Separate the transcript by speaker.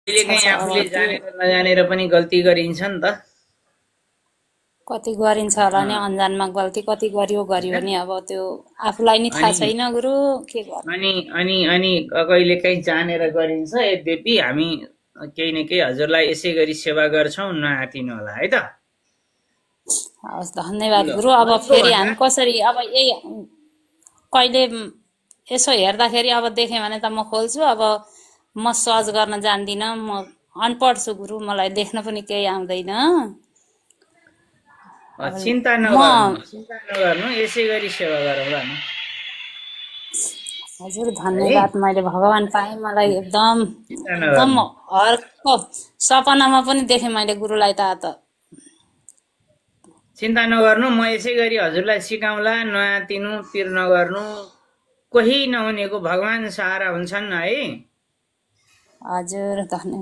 Speaker 1: कहिलेकाहीँ
Speaker 2: छ अब
Speaker 1: आफूले
Speaker 2: त्यो
Speaker 1: जानेर नजानेर पनि गल्ती गरिन्छ नि त
Speaker 2: कति गरिन्छ होला नि
Speaker 1: अँ,
Speaker 2: अन्जानमा गल्ती कति गरियो गरियो
Speaker 1: होइन
Speaker 2: नि अब त्यो आफूलाई नि थाहा
Speaker 1: अनि
Speaker 2: छैन गुरु के गर्नु।
Speaker 1: अनि कहिलेकाहीँ जानेर गरिन्छ। यद्यपि हामी केही न केही हजुरलाई यसै गरी सेवा गर्छौँ, नआतिनु होला है त।
Speaker 2: हवस् धन्यवाद
Speaker 1: ल
Speaker 2: गुरु। अब
Speaker 1: भनेको
Speaker 2: फेरि
Speaker 1: भन्दा
Speaker 2: हामी कसरी अब यही कहिले यसो हेर्दाखेरि अब देखेँ भने त म खोल्छु। अब म सर्च गर्न जान्दिनँ, म अनपढ छु गुरु, मलाई देख्न पनि केही आउँदैन। अब म
Speaker 1: चिन्ता नगर्नु, यसै गरी सेवा गरौँला न
Speaker 2: हजुर
Speaker 1: है।
Speaker 2: धन्यवाद, मैले भगवान पाएँ, मलाई एकदम
Speaker 1: चिन्ता
Speaker 2: एकदम
Speaker 1: नगर्नु,
Speaker 2: अर्को सपनामा पनि देखेँ मैले गुरुलाई त।
Speaker 1: चिन्ता नगर्नु। म यसै गरी हजुरलाई सिकाउँला, नआतिनु, पिर नगर्नु। कोही नहुनेको भगवान सहारा हुन्छन् है।
Speaker 2: हजुर धन्यवाद।